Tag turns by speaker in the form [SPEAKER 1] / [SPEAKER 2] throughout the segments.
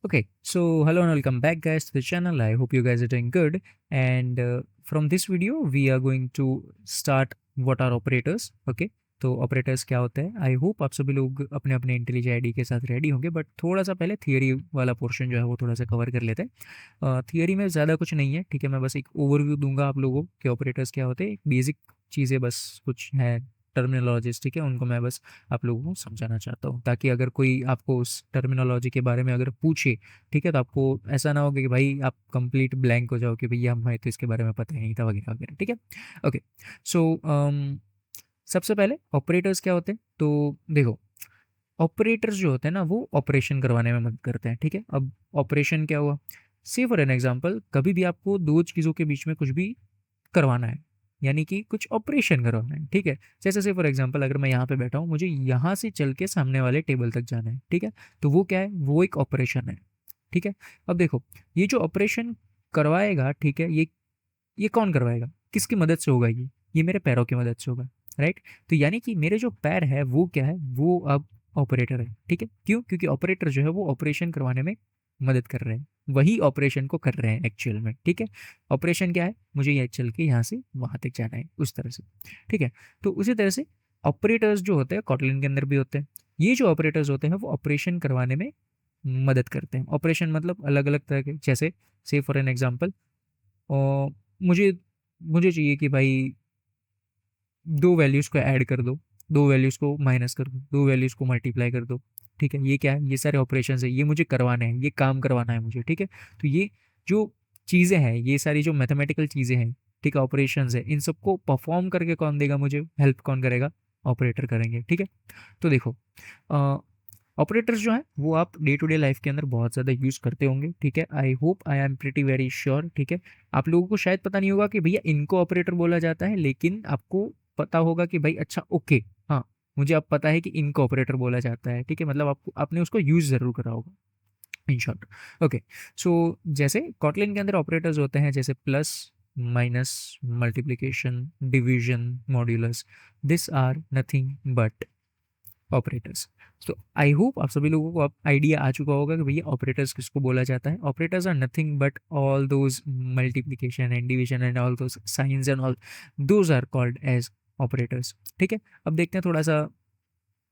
[SPEAKER 1] Okay, so hello and welcome back, guys, to the channel. I hope you guys are doing good. And from this video, we are going to start what are operators. Okay, तो operators क्या होते हैं। आई hope आप सभी लोग अपने अपने intelligent ID के साथ रेडी होंगे, बट थोड़ा सा पहले थियरी वाला पोर्शन जो है वो थोड़ा सा कवर कर लेते हैं। थियरी में ज़्यादा कुछ नहीं है, ठीक है। मैं बस एक ओवरव्यू दूंगा आप लोगों के ऑपरेटर्स क्या होते हैं, बेसिक चीज़ें बस कुछ हैं टर्मिनोलॉजीज, ठीक है। उनको मैं बस आप लोगों को समझाना चाहता हूँ, ताकि अगर कोई आपको उस टर्मिनोलॉजी के बारे में अगर पूछे, ठीक है, तो आपको ऐसा ना हो कि भाई आप कंप्लीट ब्लैंक हो जाओ कि भैया हमें तो इसके बारे में पता ही नहीं था वगैरह वगैरह, ठीक है। ओके, सो सबसे पहले ऑपरेटर्स क्या होते हैं, तो देखो, ऑपरेटर्स जो होते हैं ना वो ऑपरेशन करवाने में मदद करते हैं, ठीक है। अब ऑपरेशन क्या हुआ, से फॉर एन एग्जाम्पल, कभी भी आपको दो चीज़ों के बीच में कुछ भी करवाना है, यानी कि कुछ ऑपरेशन करवाना है, ठीक है। जैसे से फॉर एग्जांपल अगर मैं यहाँ पे बैठा हूँ, मुझे यहाँ से चल के सामने वाले टेबल तक जाना है, ठीक है। तो वो क्या है, वो एक ऑपरेशन है, ठीक है। अब देखो, ये जो ऑपरेशन करवाएगा, ठीक है, ये कौन करवाएगा, किसकी मदद से होगा, ये मेरे पैरों की मदद से होगा, राइट। तो यानी कि मेरे जो पैर है वो क्या है, वो अब ऑपरेटर है, ठीक है। क्यों, क्योंकि ऑपरेटर जो है वो ऑपरेशन करवाने में मदद कर रहे हैं, वही ऑपरेशन को कर रहे हैं एक्चुअल में, ठीक है। ऑपरेशन क्या है, मुझे ये चल के यहाँ से वहाँ तक जाना है, उस तरह से, ठीक है। तो उसी तरह से ऑपरेटर्स जो होते हैं कॉटलिन के अंदर भी होते हैं। ये जो ऑपरेटर्स होते हैं वो ऑपरेशन करवाने में मदद करते हैं। ऑपरेशन मतलब अलग अलग तरह के, जैसे से फॉर एन एग्जाम्पल, मुझे मुझे चाहिए कि भाई दो वैल्यूज़ को ऐड कर दो, दो वैल्यूज़ को माइनस कर दो, दो वैल्यूज़ को मल्टीप्लाई कर दो, ठीक है। ये क्या है, ये सारे ऑपरेशंस है, ये मुझे करवाने हैं, ये काम करवाना है मुझे, ठीक है। तो ये जो चीज़ें हैं, ये सारी जो मैथमेटिकल चीज़ें हैं, ठीक है, ऑपरेशंस है, इन सबको परफॉर्म करके कौन देगा मुझे, हेल्प कौन करेगा, ऑपरेटर करेंगे, ठीक है। तो देखो, ऑपरेटर्स जो हैं वो आप डे टू डे लाइफ के अंदर बहुत ज़्यादा यूज़ करते होंगे, ठीक है। I hope, I am pretty very sure, ठीक है। आप लोगों को शायद पता नहीं होगा कि भैया इनको ऑपरेटर बोला जाता है, लेकिन आपको पता होगा कि भाई अच्छा ओके, हाँ, मुझे अब पता है कि इनको ऑपरेटर बोला जाता है, ठीक है। मतलब आपको आपने उसको यूज़ ज़रूर करा होगा, इन शॉर्ट। ओके, सो जैसे कॉटलिन के अंदर ऑपरेटर्स होते हैं, जैसे plus, minus, multiplication, division, modulus, this are nothing but operators. तो आई होप आप सभी लोगों को अब आइडिया आ चुका होगा कि भैया ऑपरेटर्स किसको बोला जाता है। Operators are nothing but all those multiplication and division and all those science and all, those are called as operators, ठीक है। अब देखते हैं थोड़ा सा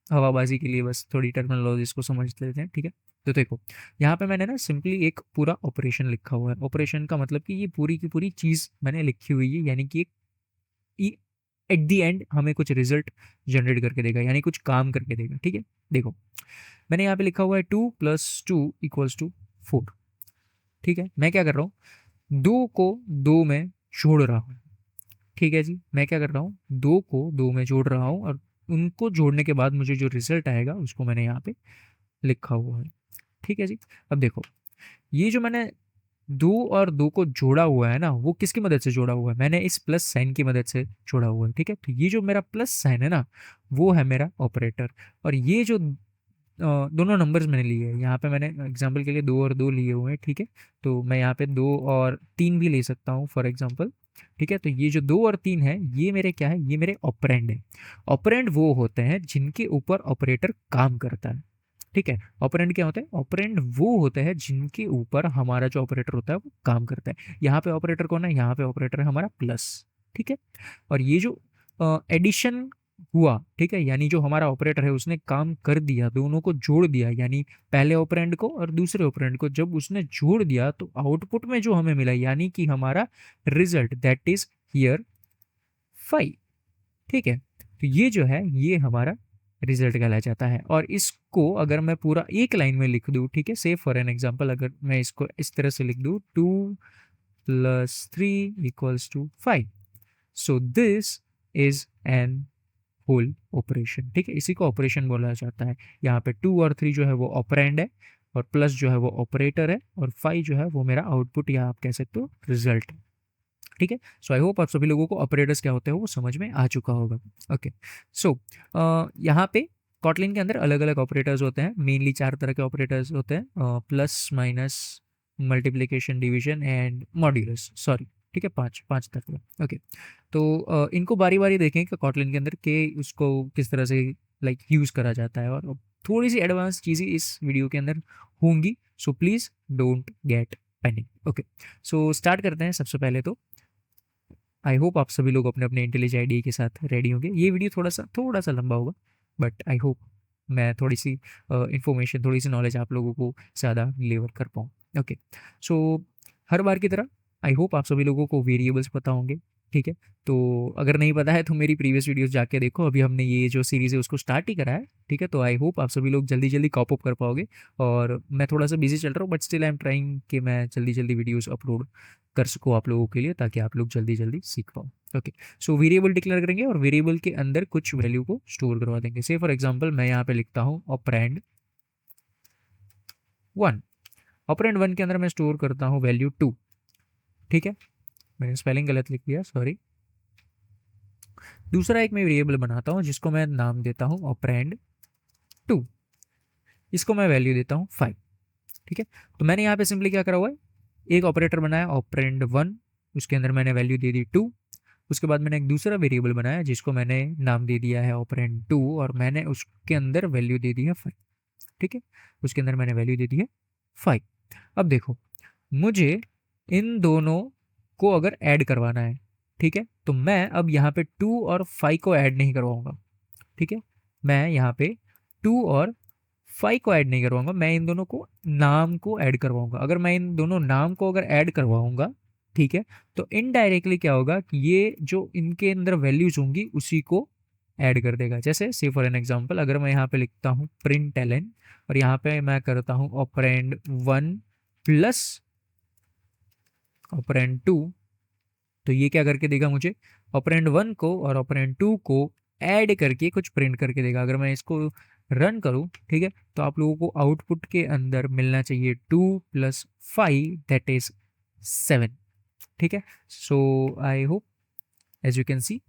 [SPEAKER 1] हवाबाजी के लिए बस थोड़ी टर्मिनोलॉजीज को समझ लेते हैं, ठीक है। तो देखो, यहाँ पे मैंने ना सिंपली एक पूरा ऑपरेशन लिखा हुआ है। ऑपरेशन का मतलब कि ये पूरी की पूरी चीज़ मैंने लिखी हुई है, यानी कि एक एट दी एंड हमें कुछ रिजल्ट जनरेट करके देगा, यानी कुछ काम करके देगा, ठीक है। देखो, मैंने यहाँ पे लिखा हुआ है 2 + 2 = 4, ठीक है। मैं क्या कर रहा हूँ, दो को दो में जोड़ रहा हूँ, ठीक है जी। मैं क्या कर रहा हूँ, दो को दो में जोड़ रहा हूँ, और उनको जोड़ने के बाद मुझे जो रिजल्ट आएगा उसको मैंने यहाँ पे लिखा हुआ है, ठीक है जी। अब देखो, ये जो मैंने दो और दो को जोड़ा हुआ है ना, वो किसकी मदद से जोड़ा हुआ है, मैंने इस प्लस साइन की मदद से जोड़ा हुआ है, ठीक है। तो ये जो मेरा प्लस साइन है ना, वो है मेरा ऑपरेटर। और ये जो दोनों नंबर्स मैंने लिए हैं, यहाँ पे मैंने एग्जांपल के लिए दो और दो लिए हुए हैं, ठीक है। तो मैं यहाँ पे दो और तीन भी ले सकता हूँ फॉर एग्जांपल, ठीक है। तो ये जो दो और तीन है, ये मेरे क्या है, ये मेरे ऑपरेंड है। ऑपरेंड वो होते हैं जिनके ऊपर ऑपरेटर काम करता है, ठीक है। ऑपरेंड क्या होता है, ऑपरेंड वो होते हैं जिनके ऊपर हमारा जो ऑपरेटर होता है वो काम करता है। यहाँ पे ऑपरेटर कौन है, यहाँ पे ऑपरेटर है हमारा प्लस, ठीक है। और ये जो एडिशन हुआ, ठीक है, यानी जो हमारा ऑपरेटर है उसने काम कर दिया, दोनों को जोड़ दिया, यानी पहले ऑपरेंड को और दूसरे ऑपरेंड को जब उसने जोड़ दिया तो आउटपुट में जो हमें मिला, यानी कि हमारा रिजल्ट, दैट इज हियर 5, ठीक है। तो ये जो है ये हमारा रिजल्ट कहलाया जाता है। और इसको अगर मैं पूरा एक लाइन में लिख दूँ, ठीक है, से फॉर एन एग्जांपल अगर मैं इसको इस तरह से लिख दूँ, 2 + 3 = 5, so this is an whole operation, ठीक है। इसी को ऑपरेशन बोला जाता है। यहाँ पे 2 और 3 जो है वो ऑपरेंड है, और प्लस जो है वो ऑपरेटर है, और 5 जो है वो मेरा आउटपुट या आप कह सकते हो रिजल्ट, ठीक है। सो आई होप आप सभी लोगों को ऑपरेटर्स क्या होते हैं वो समझ में आ चुका होगा। ओके, सो यहाँ पे कॉटलिन के अंदर अलग अलग ऑपरेटर्स होते हैं, मेनली चार तरह के ऑपरेटर्स होते हैं, plus, minus, multiplication, division and modulus, sorry, ठीक है, पांच पांच तरह के। ओके, तो इनको बारी बारी देखें कि कॉटलिन के अंदर के उसको किस तरह से लाइक यूज़ करा जाता है, और थोड़ी सी एडवांस चीज़ें इस वीडियो के अंदर होंगी, so please don't get panic. Okay, so start करते हैं। सबसे पहले तो आई होप आप सभी लोग अपने अपने इंटेलिजेंट आईडी के साथ रेडी होंगे। ये वीडियो थोड़ा सा लंबा होगा, बट आई होप मैं थोड़ी सी इंफॉर्मेशन, थोड़ी सी नॉलेज आप लोगों को ज़्यादा डिलीवर कर पाऊँ। ओके, सो हर बार की तरह आई होप आप सभी लोगों को वेरिएबल्स पता होंगे। ठीक है, तो अगर नहीं पता है तो मेरी प्रीवियस वीडियोस जाके देखो। अभी हमने ये जो सीरीज़ है उसको स्टार्ट ही करा है। ठीक है, तो आई होप आप सभी लोग जल्दी जल्दी कॉप अप कर पाओगे। और मैं थोड़ा सा बिजी चल रहा हूँ, but still I am trying कि मैं जल्दी जल्दी वीडियोज़ अपलोड कर सकूँ आप लोगों के लिए, ताकि आप लोग जल्दी जल्दी सीख पाओ। ओके, सो वेरिएबल डिक्लेयर करेंगे और वेरिएबल के अंदर कुछ वैल्यू को स्टोर करवा देंगे। से फॉर एग्जांपल मैं यहाँ पे लिखता हूँ ऑपरेंड 1। ऑपरेंड 1 के अंदर मैं स्टोर करता हूँ वैल्यू 2। ठीक है, मैंने स्पेलिंग गलत लिख दिया, सॉरी। दूसरा एक मैं वेरिएबल बनाता हूँ जिसको मैं नाम देता हूँ ऑपरेंड 2। इसको मैं वैल्यू देता हूँ 5। ठीक है, तो मैंने यहाँ पे सिंपली क्या करा हुआ है, एक ऑपरेटर बनाया ऑपरेंड 1, उसके अंदर मैंने वैल्यू दे दी 2। उसके बाद मैंने एक दूसरा वेरिएबल बनाया जिसको मैंने नाम दे दिया है ऑपरेंड 2, और मैंने उसके अंदर वैल्यू दे दी है 5। ठीक है, उसके अंदर मैंने वैल्यू दे दी है 5। अब देखो, मुझे इन दोनों को अगर ऐड करवाना है, ठीक है, तो मैं अब यहाँ पे 2 और 5 को ऐड नहीं करवाऊंगा। ठीक है, मैं यहाँ पे 2 और 5 को ऐड नहीं करवाऊंगा, मैं इन दोनों को नाम को ऐड करवाऊंगा। अगर मैं इन दोनों नाम को अगर ऐड करवाऊंगा, ठीक है, तो इनडायरेक्टली क्या होगा कि ये जो इनके अंदर वैल्यूज होंगी उसी को ऐड कर देगा। जैसे से फॉर एन एग्जांपल, अगर मैं यहाँ पे लिखता हूँ प्रिंट एलन और यहाँ पे मैं करता हूँ ऑपरेंड 1 प्लस ऑपरेंड 2, तो ये क्या करके देगा मुझे, ऑपरेंड 1 को और ऑपरेंड 2 को ऐड करके कुछ प्रिंट करके देगा। अगर मैं इसको रन करूं, ठीक है, तो आप लोगों को आउटपुट के अंदर मिलना चाहिए 2 + 5 दैट इज 7। ठीक है, so I hope as you can see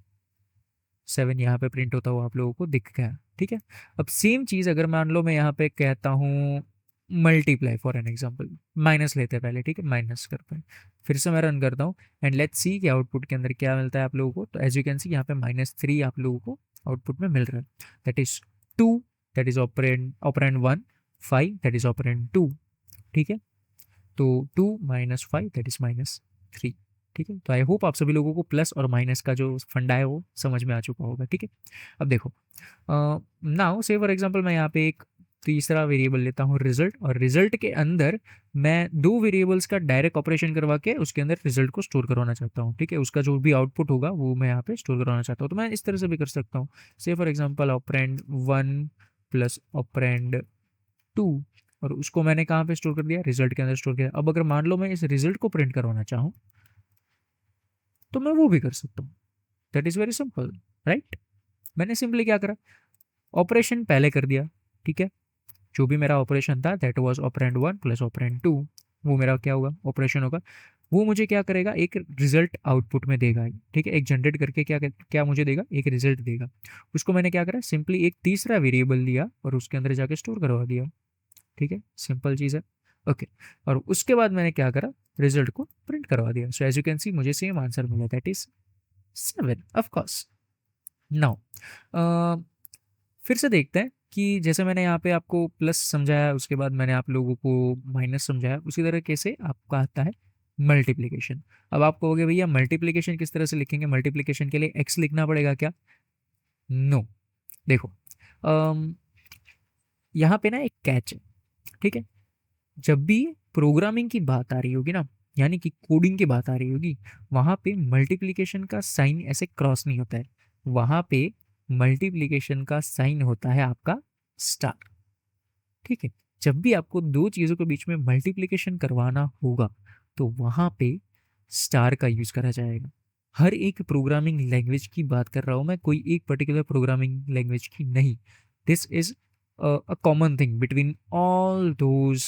[SPEAKER 1] 7 यहाँ पे प्रिंट होता हुआ आप लोगों को दिख गया। ठीक है, अब सेम चीज़ अगर मान लो मैं यहाँ पे कहता हूँ multiply for an example, minus लेते हैं पहले। ठीक है, माइनस करते हैं, फिर से मैं रन करता हूँ एंड लेट्स सी कि आउटपुट के अंदर क्या मिलता है आप लोगों को। तो एज यू कैन सी यहाँ पे -3 आप लोगों को आउटपुट में मिल रहा है, that is 2, that is operand 1, 5 that is operand 2। ठीक है, तो 2 - 5 दैट इज -3। ठीक है, तो आई होप आप सभी लोगों को प्लस और माइनस का जो फंडा है वो समझ में आ चुका होगा। ठीक है, अब देखो, नाउ से फॉर एग्जांपल मैं यहाँ पे एक तीसरा वेरिएबल लेता हूँ रिजल्ट, और रिजल्ट के अंदर मैं दो वेरिएबल्स का डायरेक्ट ऑपरेशन करवा के उसके अंदर रिजल्ट को स्टोर करवाना चाहता हूँ। ठीक है, उसका जो भी आउटपुट होगा वो मैं यहाँ पे स्टोर करवाना चाहता हूँ। तो मैं इस तरह से भी कर सकता हूँ, से फॉर एग्जाम्पल ऑपरेंड 1 + ऑपरेंड 2, और उसको मैंने कहाँ पे स्टोर कर दिया, रिजल्ट के अंदर स्टोर किया। अब अगर मान लो मैं इस रिजल्ट को प्रिंट करवाना चाहूँ तो मैं वो भी कर सकता हूँ। That is very simple, right. मैंने सिंपली क्या करा, ऑपरेशन पहले कर दिया। ठीक है, जो भी मेरा ऑपरेशन था दैट वाज ऑपरेंड 1 + ऑपरेंड 2, वो मेरा क्या होगा, ऑपरेशन होगा। वो मुझे क्या करेगा, एक रिजल्ट आउटपुट में देगा। ठीक है, एक जनरेट करके क्या क्या मुझे देगा, एक रिजल्ट देगा। उसको मैंने क्या करा, सिंपली एक तीसरा वेरिएबल लिया और उसके अंदर जाके स्टोर करवा दिया। ठीक है, सिंपल चीज़ है। ओके, और उसके बाद मैंने क्या करा, रिजल्ट को प्रिंट करवा दिया। So as you can see मुझे सेम आंसर मिला, that is 7 of course. Now फिर से देखते हैं कि जैसे मैंने यहाँ पे आपको प्लस समझाया, उसके बाद मैंने आप लोगों को माइनस समझाया, उसी तरह कैसे आपका आता है मल्टीप्लिकेशन। अब आप कहोगे भैया मल्टीप्लिकेशन किस तरह से लिखेंगे, मल्टीप्लिकेशन के लिए एक्स लिखना पड़ेगा क्या? नो, देखो, यहाँ पे ना एक कैच है। ठीक है, जब भी प्रोग्रामिंग की बात आ रही होगी ना, यानी कि कोडिंग की बात आ रही होगी, वहाँ पे मल्टीप्लिकेशन का साइन ऐसे क्रॉस नहीं होता है। वहाँ पे मल्टीप्लिकेशन का साइन होता है आपका स्टार। ठीक है, जब भी आपको दो चीज़ों के बीच में मल्टीप्लिकेशन करवाना होगा तो वहाँ पे स्टार का यूज़ करा जाएगा। हर एक प्रोग्रामिंग लैंग्वेज की बात कर रहा हूँ मैं, कोई एक पर्टिकुलर प्रोग्रामिंग लैंग्वेज की नहीं। This is a common thing between all those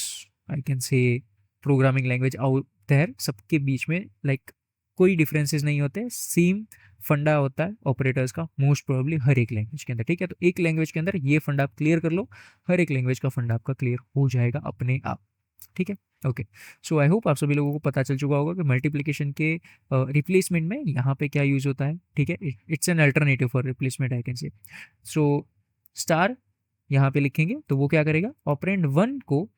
[SPEAKER 1] I can say programming language out there. सबके बीच में लाइक कोई डिफरेंसेस नहीं होते, सेम फंडा होता है ऑपरेटर्स का मोस्ट प्रोबेबली हर एक लैंग्वेज के अंदर। ठीक है, तो एक लैंग्वेज के अंदर ये फंडा आप क्लियर कर लो, हर एक लैंग्वेज का फंडा आपका क्लियर हो जाएगा अपने आप। ठीक है, ओके, सो आई होप आप सभी लोगों को पता चल चुका होगा कि मल्टीप्लिकेशन के रिप्लेसमेंट में यहाँ पे क्या यूज़ होता है। ठीक है, it's an alternative for replacement I can से। सो स्टार यहाँ पे लिखेंगे तो वो क्या करेगा, ऑपरेंड 1 को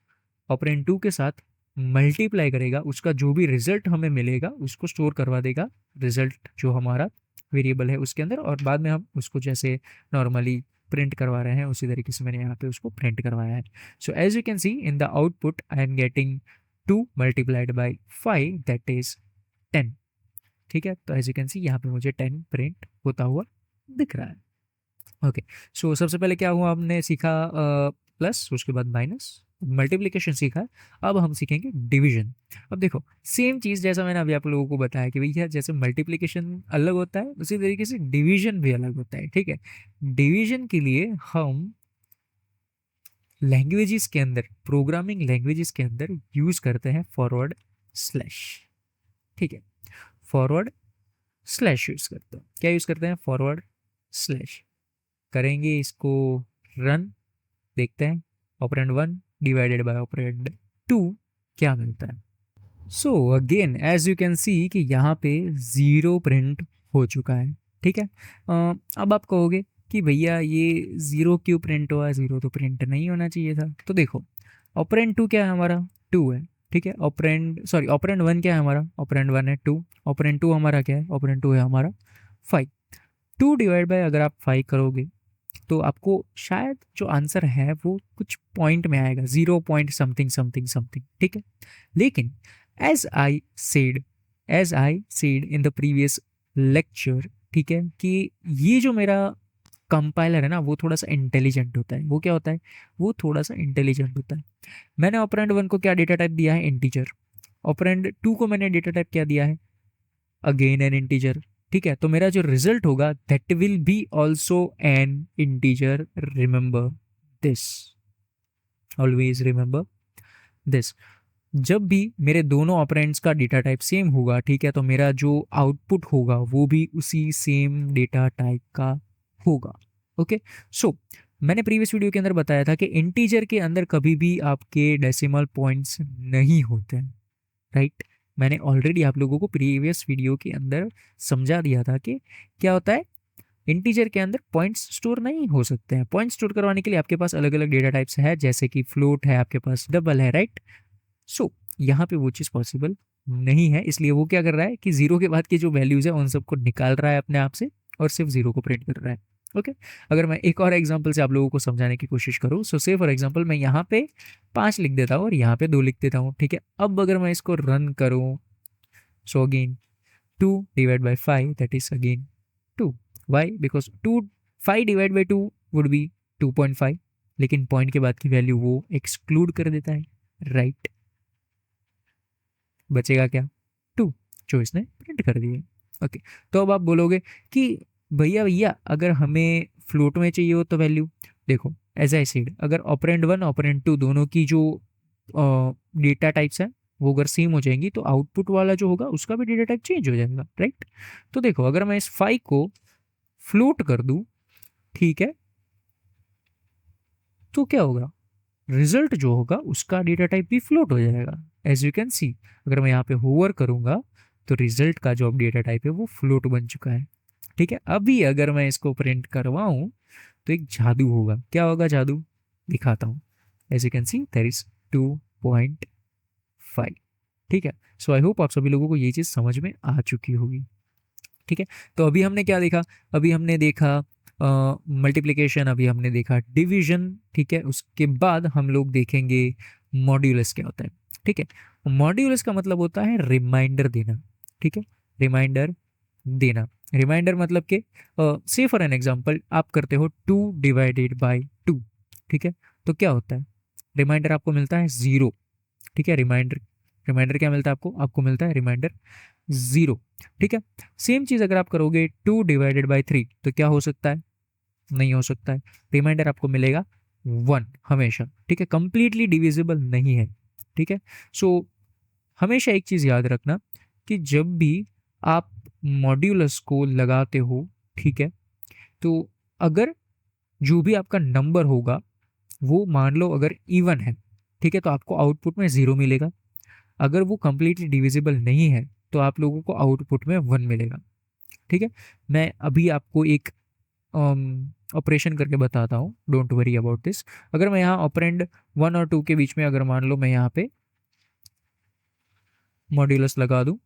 [SPEAKER 1] ऑपरेंड 2 के साथ मल्टीप्लाई करेगा, उसका जो भी रिजल्ट हमें मिलेगा उसको स्टोर करवा देगा रिजल्ट जो हमारा वेरिएबल है उसके अंदर, और बाद में हम उसको जैसे नॉर्मली प्रिंट करवा रहे हैं उसी तरीके से मैंने यहाँ पे उसको प्रिंट करवाया है. So as you can see in the output I am getting 2 multiplied by 5 that is 10. ठीक है, तो एज यू कैन सी यहाँ पे मुझे 10 प्रिंट होता हुआ दिख रहा है. ओके, सो सबसे पहले क्या हुआ, हमने सीखा प्लस, उसके बाद माइनस, मल्टीप्लिकेशन सीखा. अब हम सीखेंगे डिवीजन. अब देखो सेम चीज़ जैसा मैंने अभी आप लोगों को बताया कि भैया जैसे मल्टीप्लिकेशन अलग होता है उसी तरीके से डिवीजन भी अलग होता है. ठीक है, डिवीजन के लिए हम लैंग्वेजेस के अंदर, प्रोग्रामिंग लैंग्वेजेस के अंदर यूज करते हैं फॉरवर्ड स्लैश. ठीक है, फॉरवर्ड स्लैश यूज करते हैं. क्या यूज करते हैं, फॉरवर्ड स्लैश. करेंगे इसको रन, देखते हैं ऑपरेंड 1 डिवाइडेड बाय ऑपरेंड 2 क्या मिलता है. So again as you can see कि यहाँ पे 0 प्रिंट हो चुका है. ठीक है, अब आप कहोगे कि भैया ये 0 क्यों प्रिंट हुआ, 0 तो प्रिंट नहीं होना चाहिए था. तो देखो ऑपरेंड 2 क्या है हमारा, 2 है. ठीक है, ऑपरेंड 1 क्या है हमारा, ऑपरेंड 1 है 2. ऑपरेंड 2 हमारा क्या है, ऑपरेंड 2 है हमारा 5. 2 डिवाइड बाय अगर आप 5 करोगे तो आपको शायद जो आंसर है वो कुछ पॉइंट में आएगा, 0 पॉइंट समथिंग समथिंग समथिंग. ठीक है, लेकिन as I said in the previous lecture, ठीक है, कि ये जो मेरा कंपाइलर है ना वो थोड़ा सा इंटेलिजेंट होता है. वो क्या होता है, वो थोड़ा सा इंटेलिजेंट होता है. मैंने ऑपरेंड 1 को क्या डेटा टाइप दिया है, इंटीजर. ऑपरेंड 2 को मैंने डेटा टाइप क्या दिया है, अगेन एन इंटीजर. ठीक है, तो मेरा जो रिजल्ट होगा that will be also an integer. Remember this, always remember this. जब भी मेरे दोनों ऑपरेंड्स का डेटा टाइप सेम होगा, ठीक है, तो मेरा जो आउटपुट होगा वो भी उसी सेम डेटा टाइप का होगा. ओके, सो मैंने प्रीवियस वीडियो के अंदर बताया था कि इंटीजर के अंदर कभी भी आपके डेसिमल पॉइंट्स नहीं होते हैं. राइट, मैंने ऑलरेडी आप लोगों को प्रीवियस वीडियो के अंदर समझा दिया था कि क्या होता है, इंटीजर के अंदर पॉइंट्स स्टोर नहीं हो सकते हैं. पॉइंट स्टोर करवाने के लिए आपके पास अलग अलग डेटा टाइप्स है, जैसे कि फ्लोट है आपके पास, डबल है. राइट, सो यहाँ पे वो चीज़ पॉसिबल नहीं है, इसलिए वो क्या कर रहा है कि 0 के बाद की जो वैल्यूज है उन सबको निकाल रहा है अपने आप से और सिर्फ 0 को प्रिंट कर रहा है. ओके, अगर मैं एक और एग्जांपल से आप लोगों को समझाने की कोशिश करूँ, सो से फॉर एग्जांपल मैं यहाँ पे 5 लिख देता हूँ और यहाँ पे 2 लिख देता हूँ. ठीक है, अब अगर मैं इसको रन करूँ, so again 2 divide by 5 that is again 2. Why, because 5 divide by 2 would be 2.5, लेकिन पॉइंट के बाद की वैल्यू वो एक्सक्लूड कर देता है. राइट, बचेगा क्या, 2 जो इसने प्रिंट कर दिए. ओके, तो अब आप बोलोगे कि भैया भैया अगर हमें फ्लोट में चाहिए हो तो वैल्यू, देखो एज आई सेड अगर ऑपरेंड 1 ऑपरेंड 2 दोनों की जो डेटा टाइप्स है वो अगर सेम हो जाएंगी तो आउटपुट वाला जो होगा उसका भी डेटा टाइप चेंज हो जाएगा. राइट, तो देखो अगर मैं इस 5 को फ्लोट कर दूं, ठीक है, तो क्या होगा, रिजल्ट जो होगा उसका डेटा टाइप भी फ्लोट हो जाएगा. एज यू कैन सी अगर मैं यहाँ पे होवर करूंगा तो रिजल्ट का जो अब डेटा टाइप है वो फ्लोट बन चुका है. ठीक है, अभी अगर मैं इसको प्रिंट करवाऊं तो एक जादू होगा. क्या होगा जादू, दिखाता हूँ. As you can see there is 2.5. ठीक है, सो आई होप आप सभी लोगों को ये चीज़ समझ में आ चुकी होगी. ठीक है, तो अभी हमने क्या देखा, अभी हमने देखा मल्टीप्लिकेशन, अभी हमने देखा डिवीजन. ठीक है, उसके बाद हम लोग देखेंगे मॉड्यूलस क्या होता है. ठीक है, मॉड्यूलस का मतलब होता है रिमाइंडर देना. ठीक है, रिमाइंडर देना. रिमाइंडर मतलब कि से फॉर एन एग्जांपल आप करते हो 2 डिवाइडेड बाय 2. ठीक है, तो क्या होता है, रिमाइंडर आपको मिलता है 0. ठीक है, रिमाइंडर रिमाइंडर क्या मिलता है आपको, आपको मिलता है रिमाइंडर 0. ठीक है, सेम चीज़ अगर आप करोगे 2 डिवाइडेड बाई 3 तो क्या हो सकता है, नहीं हो सकता है. रिमाइंडर आपको मिलेगा 1 हमेशा. ठीक है, कंप्लीटली डिविजिबल नहीं है. ठीक है, सो हमेशा एक चीज़ याद रखना कि जब भी आप मॉड्यूलस को लगाते हो, ठीक है, तो अगर जो भी आपका नंबर होगा वो मान लो अगर इवन है, ठीक है, तो आपको आउटपुट में 0 मिलेगा. अगर वो कंप्लीटली डिविजिबल नहीं है तो आप लोगों को आउटपुट में 1 मिलेगा. ठीक है, मैं अभी आपको एक ऑपरेशन करके बताता हूँ, डोंट वरी अबाउट दिस। अगर मैं यहाँ ऑपरेंड 1 और 2 के बीच में अगर मान लो मैं यहाँ पे मॉड्यूलस लगा दूँ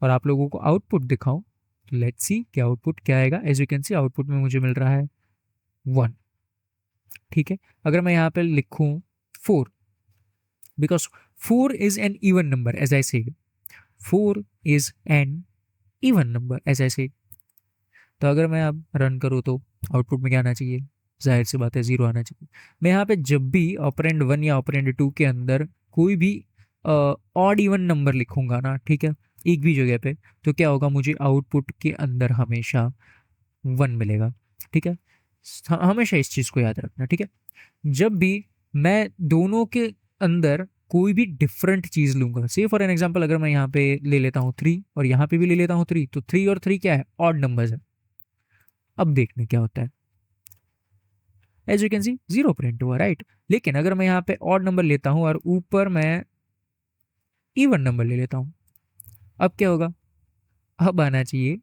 [SPEAKER 1] और आप लोगों को आउटपुट दिखाऊं, तो लेट्स सी कि आउटपुट क्या आएगा। As you can see output में मुझे मिल रहा है 1। ठीक है, अगर मैं यहाँ पे लिखूं 4, because 4 is an even number as I said, 4 is an even number as I said. तो अगर मैं अब रन करूँ तो आउटपुट में क्या आना चाहिए, जाहिर सी बात है 0 आना चाहिए। मैं यहाँ पे जब भी ऑपरेंड 1 या ऑपरेंड 2 के अंदर कोई भी ऑड इवन नंबर लिखूंगा ना, ठीक है, एक भी जगह पे, तो क्या होगा, मुझे आउटपुट के अंदर हमेशा 1 मिलेगा। ठीक है, हमेशा इस चीज़ को याद रखना। ठीक है, जब भी मैं दोनों के अंदर कोई भी डिफरेंट चीज़ लूंगा, से फॉर एन एग्जांपल अगर मैं यहाँ पे ले लेता हूँ 3 और यहाँ पे भी ले लेता हूँ 3, तो 3 और 3 क्या है, ऑड नंबर्स है। अब देखने क्या होता है, as you can see 0 print हुआ, राइट। लेकिन अगर मैं यहाँ पे ऑड नंबर लेता हूँ और ऊपर मैं इवन नंबर ले लेता हूँ, अब क्या होगा, अब आना चाहिए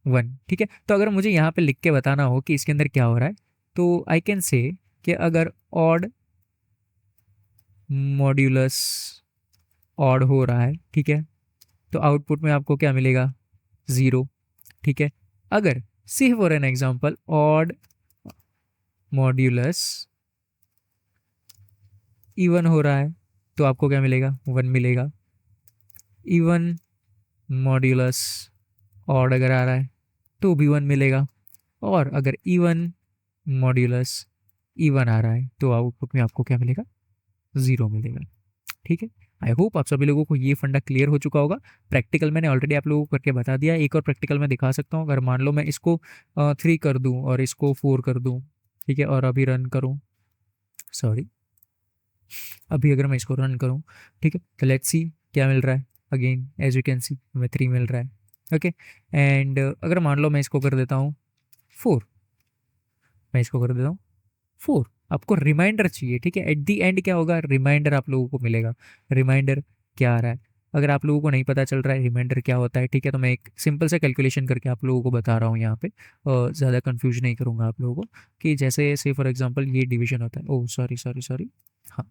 [SPEAKER 1] 1। ठीक है, तो अगर मुझे यहाँ पे लिख के बताना हो कि इसके अंदर क्या हो रहा है, तो आई कैन से कि अगर ऑड मॉड्यूलस ऑड हो रहा है, ठीक है, तो आउटपुट में आपको क्या मिलेगा, 0। ठीक है, अगर see for an example odd modulus even हो रहा है, तो आपको क्या मिलेगा, 1 मिलेगा। इवन मॉड्यूलस ऑड अगर आ रहा है तो भी 1 मिलेगा, और अगर इवन मॉड्यूलस इवन आ रहा है तो आउटपुट में आपको क्या मिलेगा, 0 मिलेगा। ठीक है, आई होप आप सभी लोगों को ये फंडा क्लियर हो चुका होगा। प्रैक्टिकल मैंने ऑलरेडी आप लोगों को करके बता दिया, एक और प्रैक्टिकल मैं दिखा सकता हूँ। अगर मान लो मैं इसको 3 कर दूँ और इसको 4 कर दूँ, ठीक है, और अभी रन करूँ, सॉरी, अभी अगर मैं इसको रन करूँ, ठीक है, तो लेट्स सी क्या मिल रहा है। Again as you can see हमें 3 मिल रहा है। ओके, एंड अगर मान लो मैं इसको कर देता हूँ 4, मैं इसको कर देता हूँ 4, आपको रिमाइंडर चाहिए। ठीक है, एट दी एंड क्या होगा, रिमाइंडर आप लोगों को मिलेगा। रिमाइंडर क्या आ रहा है, अगर आप लोगों को नहीं पता चल रहा है रिमाइंडर क्या होता है, ठीक है, तो मैं एक सिंपल सा कैलकुलेशन करके आप लोगों को बता रहा हूँ यहाँ पे, ज़्यादा कंफ्यूज नहीं करूँगा आप लोगों को। कि जैसे से फॉर एग्जांपल ये डिवीजन होता है, ओह सॉरी सॉरी सॉरी, हाँ,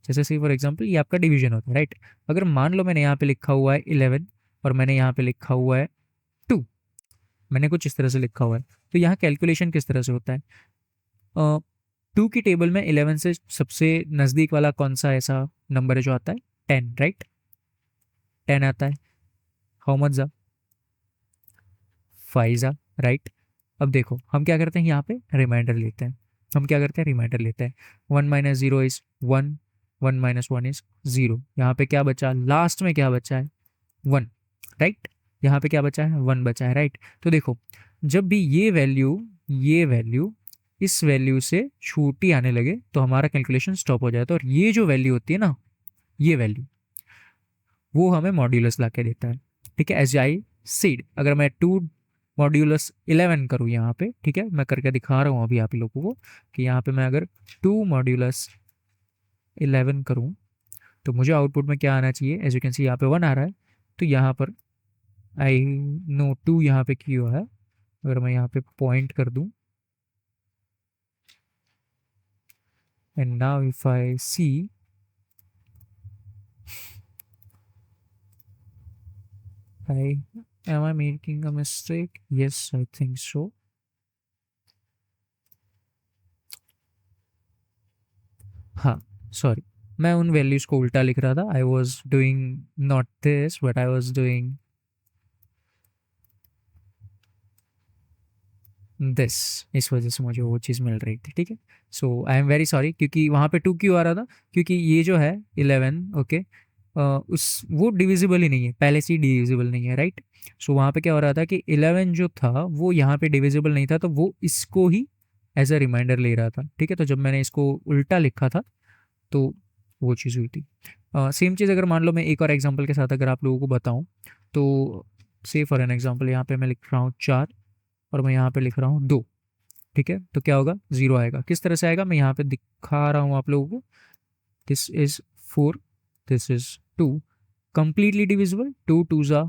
[SPEAKER 1] जैसे से फॉर एग्जांपल ये आपका डिवीजन होता है, राइट। अगर मान लो मैंने यहाँ पे लिखा हुआ है 11 और मैंने यहाँ पे लिखा हुआ है 2, मैंने कुछ इस तरह से लिखा हुआ है, तो यहाँ कैलकुलेशन किस तरह से होता है, 2 की टेबल में 11 से सबसे नज़दीक वाला कौन सा ऐसा नंबर है जो आता है, 10, राइट, 10 आता है। हाउ मच जा, 5 जा, राइट। अब देखो हम क्या करते हैं, यहाँ पे रिमाइंडर लेते हैं। हम क्या करते हैं, रिमाइंडर लेते हैं। 1 माइनस 0 इज 1, 1 माइनस 1 इज 0। यहाँ पे क्या बचा, लास्ट में क्या बचा है, 1, राइट। यहाँ पे क्या बचा है, 1 बचा है, राइट। तो देखो जब भी ये वैल्यू इस वैल्यू से छोटी आने लगे तो हमारा कैलकुलेशन स्टॉप हो जाता है, और ये जो वैल्यू होती है ना, ये वैल्यू वो हमें मॉड्यूलस ला के देता है। ठीक है, एज आई सीड अगर मैं 2 मॉड्यूलस 11 करूँ यहाँ पे, ठीक है, मैं करके दिखा रहा हूँ अभी आप लोगों को कि यहाँ पे मैं अगर 2 मॉड्यूलस 11 करूँ तो मुझे आउटपुट में क्या आना चाहिए, एज यू कैन सी यहाँ पे 1 आ रहा है। तो यहाँ पर आई नो 2 यहाँ पे क्यों है, अगर मैं यहाँ पे पॉइंट कर दूँ, and now if I see, I am I making a mistake? Yes, I think so. हाँ, सॉरी, मैं उन वैल्यूज को उल्टा लिख रहा था। I was doing not this but I was doing this, इस वजह से मुझे वो चीज़ मिल रही थी। ठीक है, so I am very sorry, क्योंकि वहाँ पे 2 क्यों आ रहा था, क्योंकि ये जो है 11, ओके, उस वो डिविजिबल ही नहीं है, पहले से ही डिविजिबल नहीं है, राइट। सो वहाँ पे क्या हो रहा था कि 11 जो था वो यहाँ पे डिविजिबल नहीं था, तो वो इसको ही एज अ रिमाइंडर ले रहा था। ठीक है, तो जब मैंने इसको उल्टा लिखा था तो वो चीज़ हुई थी। सेम चीज़ अगर मान लो मैं एक और एग्जांपल के साथ अगर आप लोगों को बताऊं, तो से फॉर एन एग्जांपल यहाँ पे मैं लिख रहा हूँ 4 और मैं यहाँ पे लिख रहा हूँ 2। ठीक है, तो क्या होगा, 0 आएगा। किस तरह से आएगा, मैं यहाँ पे दिखा रहा हूँ आप लोगों को। This is 4, this is 2, completely divisible, 2 2 ज़ा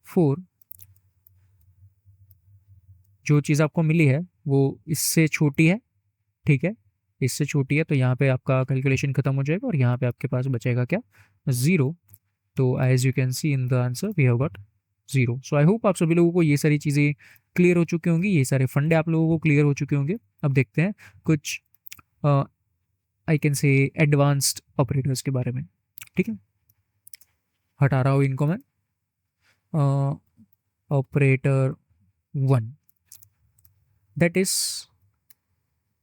[SPEAKER 1] 4, जो चीज़ आपको मिली है वो इससे छोटी है, ठीक है, इससे छोटी है, तो यहाँ पे आपका कैलकुलेशन खत्म हो जाएगा और यहाँ पे आपके पास बचेगा क्या, 0। तो as you can see in the answer we have got 0। So I hope आप सभी लोगों को ये सारी चीज़ें क्लियर हो चुकी होंगी, ये सारे फंडे आप लोगों को क्लियर हो चुके होंगे। अब देखते हैं कुछ आई कैन से एडवांस्ड ऑपरेटर्स के बारे में, ठीक है। हटा रहा हूँ इनको मैं। Operator 1 that is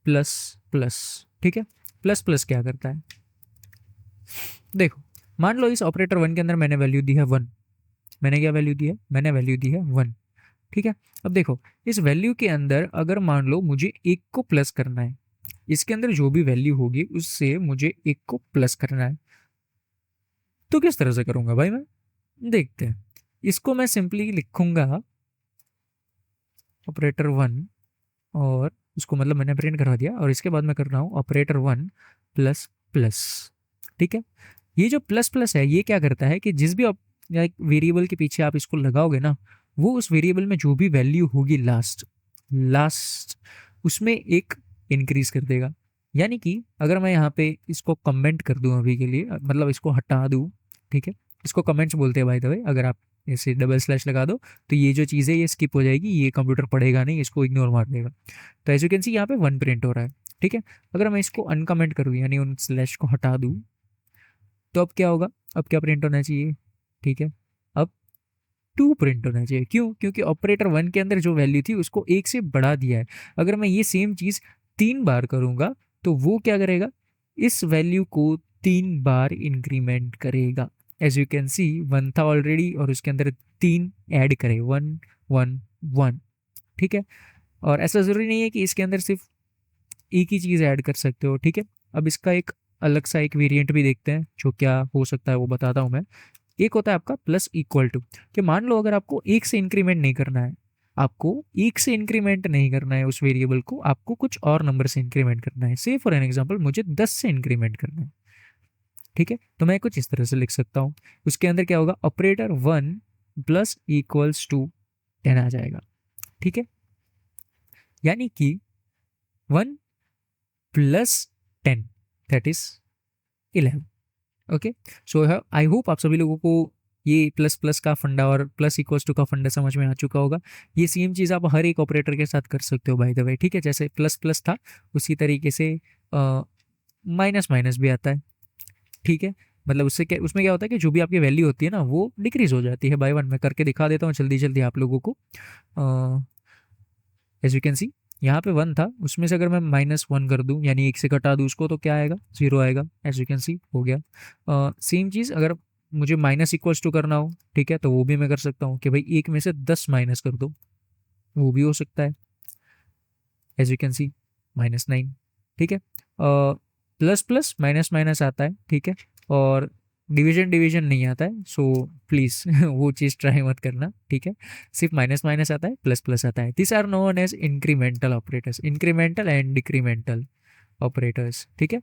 [SPEAKER 1] plus plus, ठीक है। प्लस प्लस क्या करता है, देखो मान लो इस ऑपरेटर 1 के अंदर मैंने वैल्यू दी है 1, मैंने क्या वैल्यू दी है, मैंने वैल्यू दी है 1, ठीक है। अब देखो इस वैल्यू के अंदर अगर मान लो मुझे एक को प्लस करना है, इसके अंदर जो भी वैल्यू होगी उससे मुझे एक को प्लस करना है, तो किस तरह से करूंगा भाई मैं, देखते हैं। इसको मैं सिंपली लिखूंगा ऑपरेटर 1, और उसको मतलब मैंने प्रिंट करा दिया, और इसके बाद मैं कर रहा हूँ ऑपरेटर 1 प्लस प्लस, ठीक है। ये जो प्लस प्लस है ये क्या करता है कि जिस भी वेरिएबल के पीछे आप इसको लगाओगे ना, वो उस वेरिएबल में जो भी वैल्यू होगी लास्ट लास्ट उसमें एक इंक्रीज कर देगा। यानी कि अगर मैं यहाँ पे इसको कमेंट कर दूँ अभी के लिए, मतलब इसको हटा दूँ, ठीक है, इसको कमेंट्स बोलते हैं बाय द वे, अगर आप ऐसे डबल स्लैश लगा दो तो ये जो चीज़ है ये स्किप हो जाएगी, ये कंप्यूटर पढ़ेगा नहीं, इसको इग्नोर मार देगा। तो एज यू कैन सी यहाँ पे 1 प्रिंट हो रहा है, ठीक है। अगर मैं इसको अनकमेंट करूँ यानी उन स्लैश को हटा दूँ तो अब क्या होगा, अब क्या प्रिंट होना चाहिए, ठीक है, अब 2 प्रिंट होना चाहिए। क्यों, क्योंकि ऑपरेटर 1 के अंदर जो वैल्यू थी उसको 1 से बढ़ा दिया है। अगर मैं ये सेम चीज़ 3 बार करूँगा तो वो क्या करेगा, इस वैल्यू को 3 बार इंक्रीमेंट करेगा। एज यू कैन सी 1 था ऑलरेडी और उसके अंदर 3 ऐड करे, 1 1 1, ठीक है। और ऐसा ज़रूरी नहीं है कि इसके अंदर सिर्फ एक ही चीज़ ऐड कर सकते हो, ठीक है। अब इसका एक अलग सा एक वेरिएंट भी देखते हैं, जो क्या हो सकता है वो बताता हूँ मैं। एक होता है आपका प्लस इक्वल टू, कि मान लो अगर आपको एक से इंक्रीमेंट नहीं करना है, आपको एक से इंक्रीमेंट नहीं करना है उस वेरिएबल को, आपको कुछ और नंबर से इंक्रीमेंट करना है। से फॉर एन एग्जांपल मुझे 10 से इंक्रीमेंट करना है, ठीक है, तो मैं कुछ इस तरह से लिख सकता हूँ। उसके अंदर क्या होगा, ऑपरेटर 1 प्लस इक्वल्स टू 10 आ जाएगा, ठीक है। यानी कि 1 plus 10 that is 11। Okay, so I hope आप सभी लोगों को ये प्लस प्लस का फंडा और प्लस इक्वल्स टू का फंडा समझ में आ चुका होगा। ये सेम चीज़ आप हर एक ऑपरेटर के साथ कर सकते हो बाय द वे, ठीक है। जैसे प्लस प्लस था उसी तरीके से माइनस माइनस भी आता है, ठीक है। मतलब उससे क्या, उसमें क्या होता है कि जो भी आपकी वैल्यू होती है ना वो डिक्रीज हो जाती है बाय 1। मैं करके दिखा देता हूँ जल्दी जल्दी आप लोगों को। एज यू कैन सी यहाँ पे 1 था, उसमें से अगर मैं -1 कर दूँ यानी 1 से घटा दूँ उसको, तो क्या आएगा, 0 आएगा। एज यू कैन सी हो गया। सेम चीज़ अगर मुझे माइनस इक्वल्स टू करना हो, ठीक है, तो वो भी मैं कर सकता हूँ कि भाई 1 में से 10 माइनस कर दो, वो भी हो सकता है। एज यू कैन सी -9, ठीक है। प्लस प्लस माइनस माइनस आता है, ठीक है, और डिवीजन डिवीजन नहीं आता है, सो प्लीज़ वो चीज़ ट्राई मत करना, ठीक है। सिर्फ माइनस माइनस आता है, प्लस प्लस आता है। This are known as incremental operators, incremental and decremental operators, ठीक है,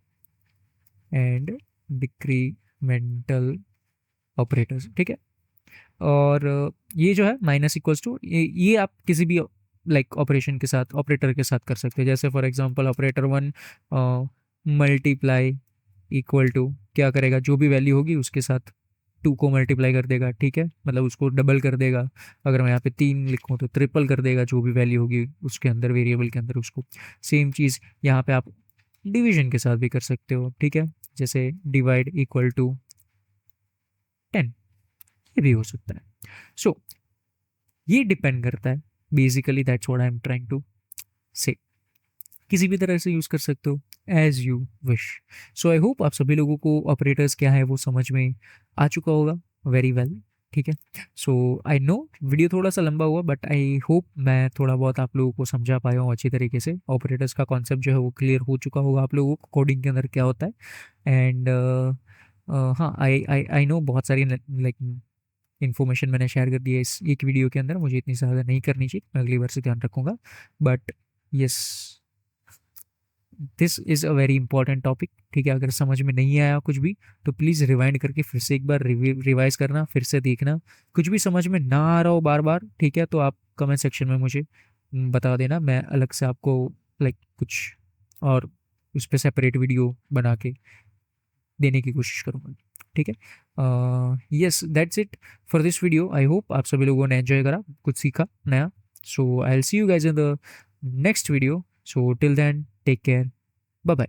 [SPEAKER 1] एंड डिक्रीमेंटल ऑपरेटर्स, ठीक है। और ये जो है माइनस इक्वल्स टू, ये आप किसी भी लाइक ऑपरेशन के साथ, ऑपरेटर के साथ कर सकते हैं। जैसे for example operator 1 multiply equal to क्या करेगा, जो भी वैल्यू होगी उसके साथ 2 को मल्टीप्लाई कर देगा, ठीक है, मतलब उसको डबल कर देगा। अगर मैं यहाँ पे 3 लिखूँ तो ट्रिपल कर देगा, जो भी वैल्यू होगी उसके अंदर वेरिएबल के अंदर उसको। सेम चीज़ यहाँ पे आप डिवीजन के साथ भी कर सकते हो, ठीक है, जैसे डिवाइड इक्वल टू 10, ये भी हो सकता है। सो ये डिपेंड करता है basically, that's what I am trying to say. किसी भी तरह से यूज़ कर सकते हो as you wish. So I hope आप सभी लोगों को ऑपरेटर्स क्या है वो समझ में आ चुका होगा वेरी वेल, ठीक है। सो आई नो वीडियो थोड़ा सा लंबा हुआ, बट आई होप मैं थोड़ा बहुत आप लोगों को समझा पाया हूँ अच्छी तरीके से। ऑपरेटर्स का कॉन्सेप्ट जो है वो क्लियर हो चुका होगा आप लोगों को, कोडिंग के अंदर क्या होता है। एंड हाँ, आई आई आई नो बहुत सारी लाइक इन्फॉर्मेशन मैंने शेयर कर दी है इस एक वीडियो के अंदर, मुझे इतनी ज़्यादा नहीं करनी चाहिए, मैं अगली बार से ध्यान रखूँगा। But yes, this is a very important topic, ठीक है। अगर समझ में नहीं आया कुछ भी तो प्लीज़ रिवाइंड करके फिर से एक बार रिवाइज करना, फिर से देखना। कुछ भी समझ में ना आ रहा हो बार बार, ठीक है, तो आप कमेंट सेक्शन में मुझे बता देना, मैं अलग से आपको लाइक कुछ और उस पर सेपरेट वीडियो बना के देने की कोशिश करूँगा। ठीक है, yes that's it for this video. I hope आप सभी लोगों ने एंजॉय करा, कुछ सीखा नया। So I will see you guys in the next video. So till then take care, bye bye.